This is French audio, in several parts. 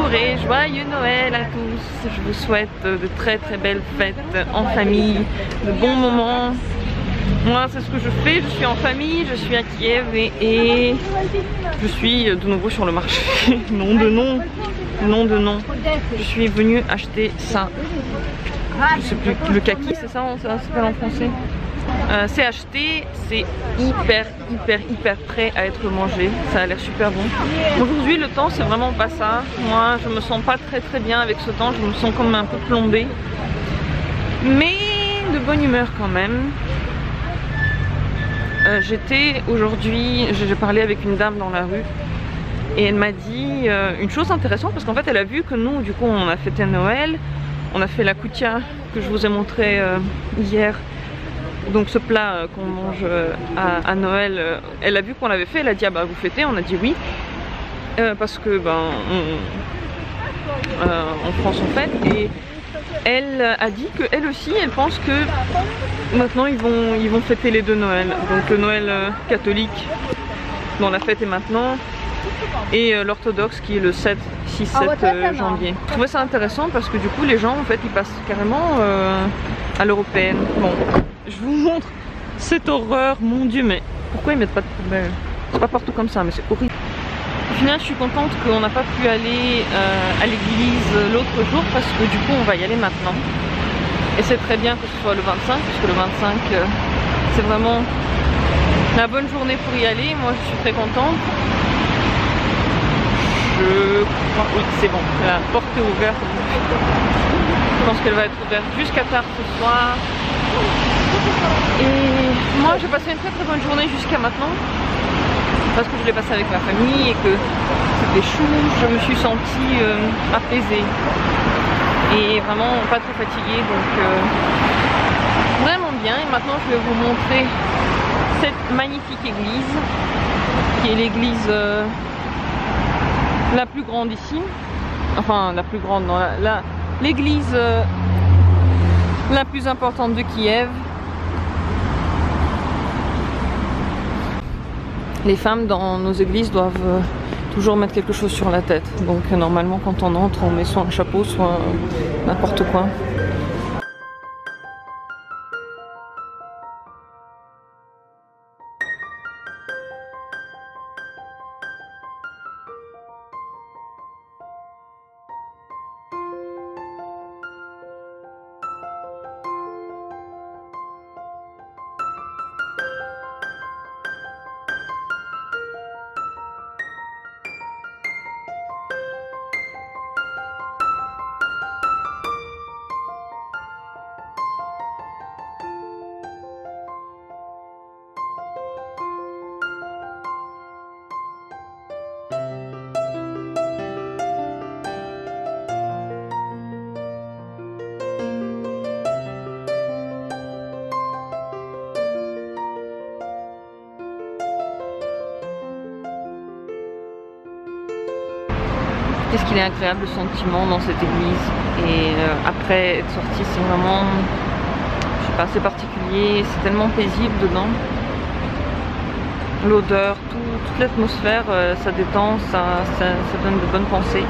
Bonjour et joyeux Noël à tous. Je vous souhaite de très belles fêtes en famille, de bons moments. Moi c'est ce que je fais, je suis en famille, je suis à Kiev et je suis de nouveau sur le marché. Nom de nom, nom de nom. Je suis venue acheter ça. Je sais plus, le kaki, c'est ça s'appelle en français. C'est acheté, c'est hyper prêt à être mangé, ça a l'air super bon. Aujourd'hui le temps c'est vraiment pas ça, moi je me sens pas très bien avec ce temps, je me sens comme un peu plombée. Mais de bonne humeur quand même. J'étais aujourd'hui, j'ai parlé avec une dame dans la rue et elle m'a dit une chose intéressante parce qu'en fait elle a vu que nous du coup on a fêté Noël, on a fait la koutia que je vous ai montré hier. Donc ce plat qu'on mange à Noël, elle a vu qu'on l'avait fait, elle a dit ah bah vous fêtez, on a dit oui. Parce que ben en France on fête et elle a dit qu'elle aussi elle pense que maintenant ils vont fêter les deux Noëls. Donc le Noël catholique dont la fête est maintenant et l'orthodoxe qui est le 6-7 janvier. Je trouvais ça intéressant parce que du coup les gens en fait ils passent carrément à l'européenne. Bon. Je vous montre cette horreur, mon dieu, mais pourquoi ils mettent pas de poubelle? C'est pas partout comme ça, mais c'est horrible. Au final, je suis contente qu'on n'a pas pu aller à l'église l'autre jour parce que du coup, on va y aller maintenant. Et c'est très bien que ce soit le 25, puisque le 25, c'est vraiment la bonne journée pour y aller. Moi, je suis très contente. Je crois, oui, c'est bon, la porte est ouverte. Je pense qu'elle va être ouverte jusqu'à tard ce soir. Et moi j'ai passé une très bonne journée jusqu'à maintenant parce que je l'ai passé avec ma famille et que c'était chou, je me suis sentie apaisée et vraiment pas trop fatiguée, donc vraiment bien. Et maintenant je vais vous montrer cette magnifique église qui est l'église la plus grande ici, enfin la plus grande, non, l'église la plus importante de Kiev. Les femmes dans nos églises doivent toujours mettre quelque chose sur la tête. Donc normalement quand on entre on met soit un chapeau soit n'importe quoi. Qu'est-ce qu'il est agréable le sentiment dans cette église et après être sorti, c'est vraiment, je sais pas, c'est particulier, c'est tellement paisible dedans. L'odeur, toute l'atmosphère, ça détend, ça donne de bonnes pensées.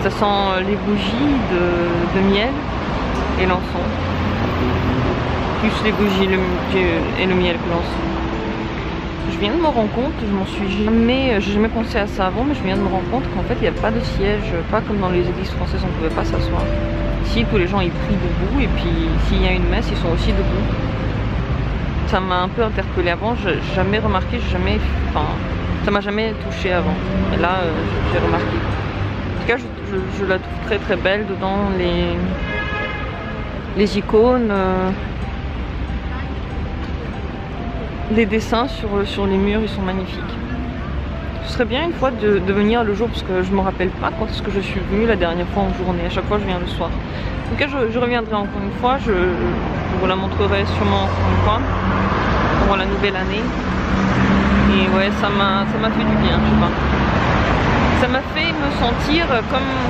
Ça sent les bougies de miel et l'encens. Plus les bougies et le miel que l'encens. Je viens de me rendre compte, j'ai jamais pensé à ça avant, mais je viens de me rendre compte qu'en fait il n'y a pas de siège, pas comme dans les églises françaises on ne pouvait pas s'asseoir. Ici tous les gens ils prient debout et puis s'il y a une messe ils sont aussi debout. Ça m'a un peu interpellée avant, j'ai jamais remarqué, ça m'a jamais touché avant. Et là j'ai remarqué. En tout cas je la trouve très belle dedans, les icônes. Les dessins sur les murs ils sont magnifiques. Ce serait bien une fois de venir le jour parce que je me rappelle pas quand est-ce que je suis venue la dernière fois en journée. À chaque fois je viens le soir. En tout cas je reviendrai encore une fois, je vous la montrerai sûrement encore une fois pour la nouvelle année. Et ouais ça m'a fait du bien, je sais pas. Ça m'a fait me sentir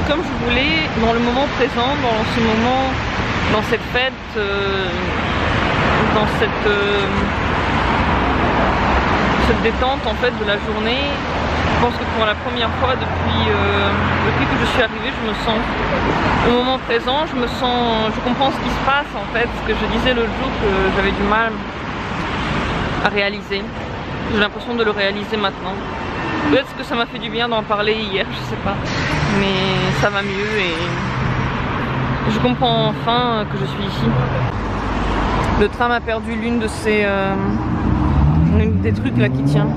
comme je voulais dans le moment présent, dans ce moment, dans cette fête, dans cette détente en fait de la journée Je pense que pour la première fois depuis que je suis arrivée, je me sens au moment présent, je comprends ce qui se passe en fait, ce que je disais l'autre jour que j'avais du mal à réaliser. J'ai l'impression de le réaliser maintenant. Peut-être que ça m'a fait du bien d'en parler hier, je sais pas. Mais ça va mieux et je comprends enfin que je suis ici. Le tram a perdu l'une de ses... l'une des trucs là qui tient.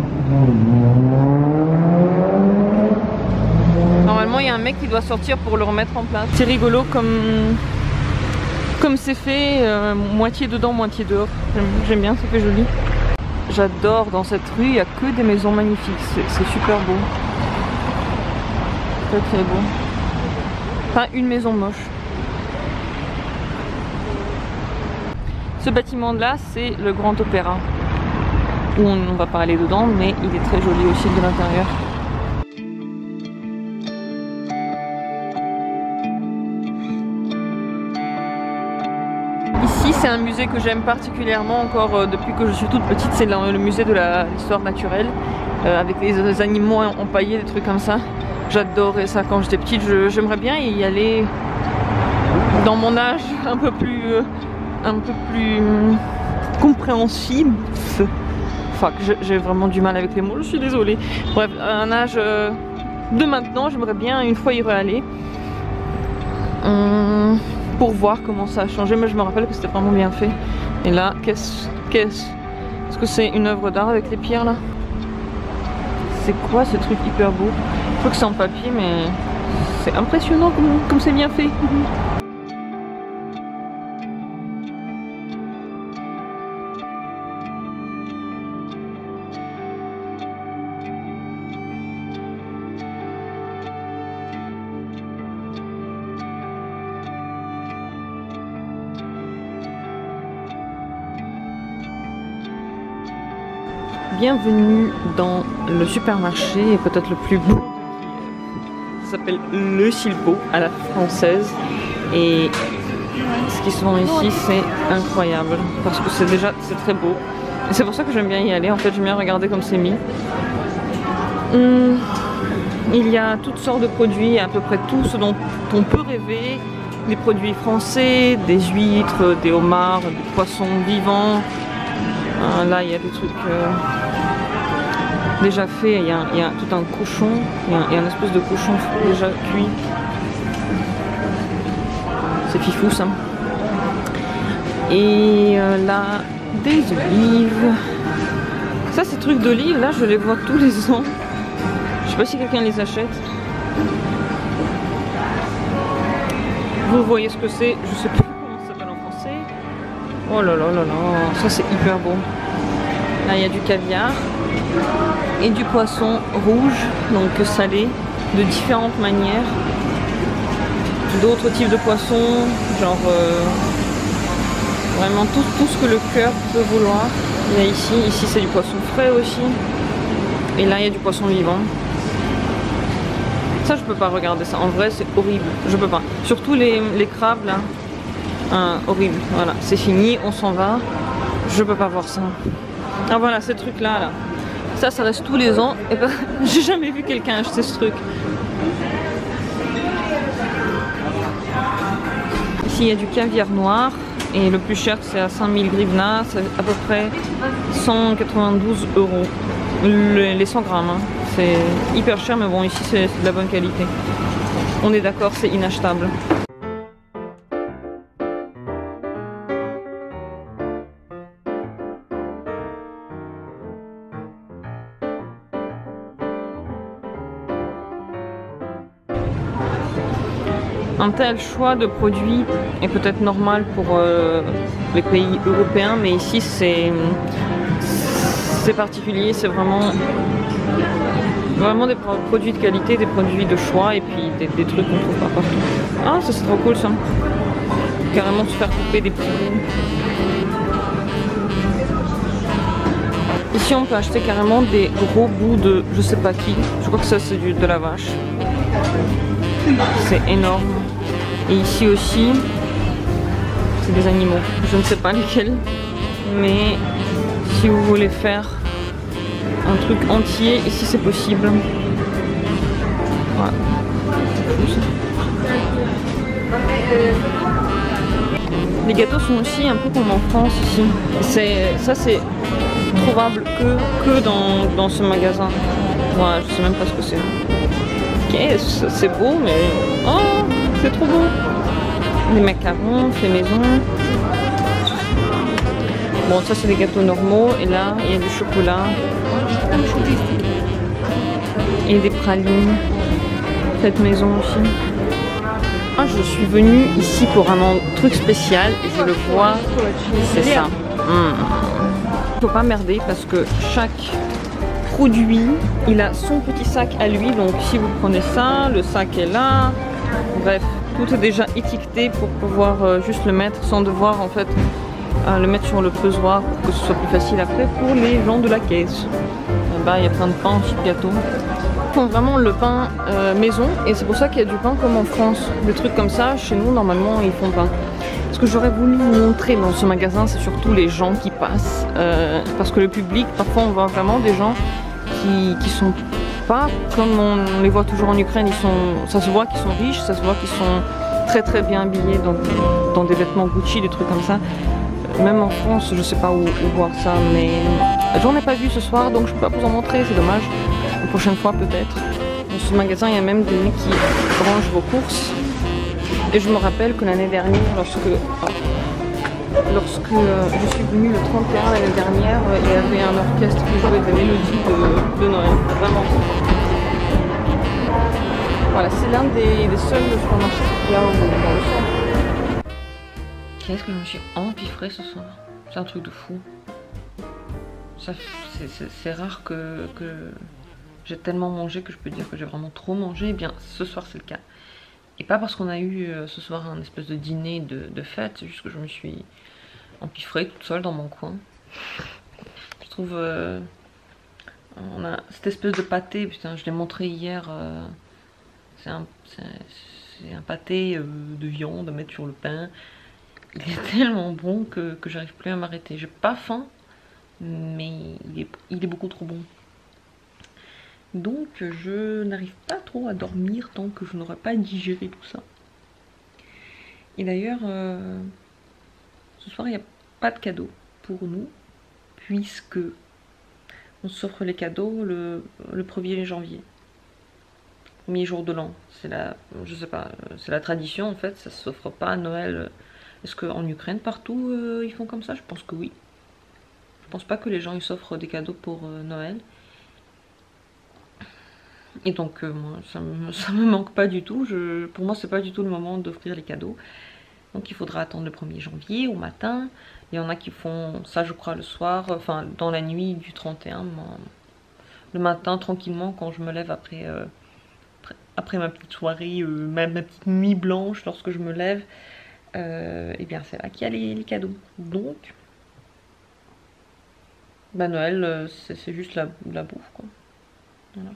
Normalement il y a un mec qui doit sortir pour le remettre en place. C'est rigolo comme c'est fait, moitié dedans, moitié dehors. J'aime bien, ça fait joli. J'adore dans cette rue, il n'y a que des maisons magnifiques, c'est super beau. Très très beau. Enfin une maison moche. Ce bâtiment là c'est le Grand Opéra. Où on ne va pas aller dedans mais il est très joli aussi de l'intérieur. Ici c'est un musée que j'aime particulièrement encore depuis que je suis toute petite, c'est le musée de l'histoire naturelle avec les animaux empaillés, des trucs comme ça. J'adorais ça quand j'étais petite, j'aimerais bien y aller dans mon âge un peu plus compréhensible. Enfin, j'ai vraiment du mal avec les mots, je suis désolée. Bref, à un âge de maintenant, j'aimerais bien une fois y aller pour voir comment ça a changé. Mais je me rappelle que c'était vraiment bien fait. Et là, qu'est-ce que c'est une œuvre d'art avec les pierres là? C'est quoi ce truc hyper beau? Je crois que c'est en papier, mais c'est impressionnant comme c'est bien fait. Bienvenue dans le supermarché, et peut-être le plus beau. Ça s'appelle Le Silpo à la française. Et ce qui se vend ici, c'est incroyable. Parce que c'est très beau. Et c'est pour ça que j'aime bien y aller. En fait, j'aime bien regarder comme c'est mis. Il y a toutes sortes de produits, à peu près tout ce dont on peut rêver. Des produits français, des huîtres, des homards, des poissons vivants. Là, il y a des trucs déjà faits. Il y a tout un cochon. Il y a une espèce de cochon déjà cuit. C'est fifou ça. Et là, des olives. Ça, ces trucs d'olives, là, je les vois tous les ans. Je sais pas si quelqu'un les achète. Vous voyez ce que c'est. Je sais plus comment ça s'appelle en français. Oh là là là là, ça c'est hyper beau. Là il y a du caviar et du poisson rouge, donc salé, de différentes manières. D'autres types de poissons, genre vraiment tout ce que le cœur peut vouloir. Il y a ici c'est du poisson frais aussi. Et là il y a du poisson vivant. Ça je peux pas regarder ça, en vrai c'est horrible, je peux pas. Surtout les crabes là. Horrible, voilà, c'est fini, on s'en va. Je peux pas voir ça. Ah voilà, ces trucs là, ça reste tous les ans. Et ben, j'ai jamais vu quelqu'un acheter ce truc. Ici il y a du caviar noir et le plus cher c'est à 5000 grivnas, c'est à peu près 192 €. Les 100 grammes, hein. C'est hyper cher, mais bon, ici c'est de la bonne qualité. On est d'accord, c'est inachetable. Un tel choix de produits est peut-être normal pour les pays européens, mais ici c'est particulier, c'est vraiment des produits de qualité, des produits de choix et puis des trucs qu'on trouve pas partout. Ah, ça c'est trop cool ça. Carrément se faire couper des petits bouts. Ici on peut acheter carrément des gros bouts de je sais pas qui. Je crois que ça c'est de la vache. C'est énorme. Et ici aussi, c'est des animaux. Je ne sais pas lesquels. Mais si vous voulez faire un truc entier, ici c'est possible. Voilà. Les gâteaux sont aussi un peu comme en France ici. Ça c'est trouvable que dans ce magasin. Voilà, je sais même pas ce que c'est. Qu'est-ce? C'est beau mais... Oh, c'est trop beau. Les macarons, fait maison. Bon, ça c'est des gâteaux normaux. Et là, il y a du chocolat. Et des pralines. Faites maison aussi. Ah, je suis venue ici pour un truc spécial et je le vois. C'est ça. Faut pas merder parce que chaque produit, il a son petit sac à lui. Donc si vous prenez ça, le sac est là. Bref, tout est déjà étiqueté pour pouvoir juste le mettre sans devoir en fait le mettre sur le pesoir pour que ce soit plus facile après pour les gens de la caisse. Bah, il y a plein de pain aussi, de gâteaux. Ils font vraiment le pain maison et c'est pour ça qu'il y a du pain comme en France. Des trucs comme ça, chez nous normalement ils font pas. Ce que j'aurais voulu vous montrer dans ce magasin, c'est surtout les gens qui passent. Parce que le public, parfois on voit vraiment des gens qui sont pas comme on les voit toujours en Ukraine. Ça se voit qu'ils sont riches, ça se voit qu'ils sont très très bien habillés dans des vêtements Gucci, des trucs comme ça. Même en France, je sais pas où voir ça, mais j'en ai pas vu ce soir, donc je peux pas vous en montrer, c'est dommage. La prochaine fois peut-être. Dans ce magasin, il y a même des mecs qui rangent vos courses. Et je me rappelle que l'année dernière, lorsque je suis venue le 31 l'année dernière, il y avait un orchestre qui jouait des mélodies de Noël. Vraiment. Voilà, c'est l'un des seuls supermarchés qu'il y a dans le centre. Qu'est-ce que je me suis empiffrée ce soir? C'est un truc de fou. C'est rare que j'ai tellement mangé que je peux dire que j'ai vraiment trop mangé. Eh bien, ce soir c'est le cas. Et pas parce qu'on a eu ce soir un espèce de dîner de fête, c'est juste que je me suis empiffrée toute seule dans mon coin. Je trouve... on a cette espèce de pâté, putain, je l'ai montré hier. C'est un pâté de viande à mettre sur le pain. Il est tellement bon que j'arrive plus à m'arrêter. J'ai pas faim, mais il est beaucoup trop bon. Donc je n'arrive pas trop à dormir tant que je n'aurai pas digéré tout ça. Et d'ailleurs, ce soir il n'y a pas de cadeau pour nous, puisque on s'offre les cadeaux le 1er janvier. Premier jour de l'an. Je sais pas, c'est la tradition en fait, ça s'offre pas à Noël. Est-ce qu'en Ukraine partout ils font comme ça? Je pense que oui. Je pense pas que les gens ils s'offrent des cadeaux pour Noël. Et donc moi ça me manque pas du tout. Pour moi c'est pas du tout le moment d'offrir les cadeaux. Donc il faudra attendre le 1er janvier au matin. Il y en a qui font ça je crois le soir, enfin dans la nuit du 31. Le matin tranquillement quand je me lève après ma petite soirée, ma petite nuit blanche lorsque je me lève. Et bien c'est là qu'il y a les cadeaux. Donc bah Noël c'est juste la bouffe quoi. Voilà.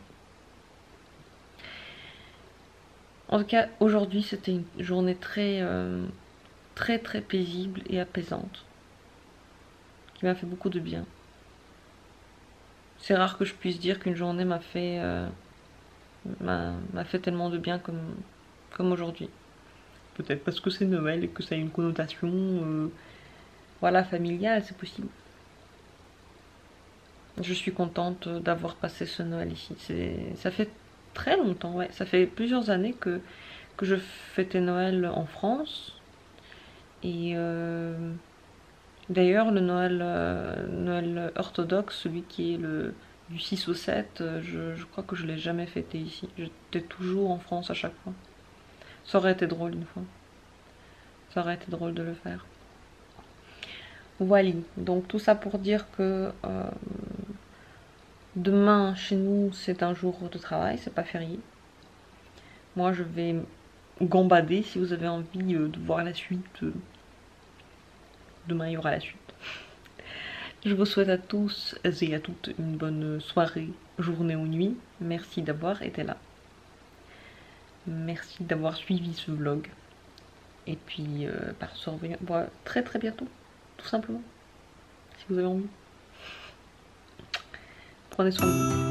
En tout cas, aujourd'hui, c'était une journée très paisible et apaisante, qui m'a fait beaucoup de bien. C'est rare que je puisse dire qu'une journée m'a fait tellement de bien comme aujourd'hui. Peut-être parce que c'est Noël et que ça a une connotation, voilà, familiale, c'est possible. Je suis contente d'avoir passé ce Noël ici. Ça fait très longtemps, ouais. Ça fait plusieurs années que je fêtais Noël en France. Et d'ailleurs, le Noël orthodoxe, celui qui est du 6 au 7, je crois que je l'ai jamais fêté ici. J'étais toujours en France à chaque fois. Ça aurait été drôle une fois. Ça aurait été drôle de le faire. Voilà. Donc tout ça pour dire que demain, chez nous, c'est un jour de travail, c'est pas férié. Moi, je vais gambader. Si vous avez envie de voir la suite, demain, il y aura la suite. Je vous souhaite à tous et à toutes une bonne soirée, journée ou nuit. Merci d'avoir été là. Merci d'avoir suivi ce vlog. Et puis, se revenir très bientôt, tout simplement. Si vous avez envie. Prenez soin de vous.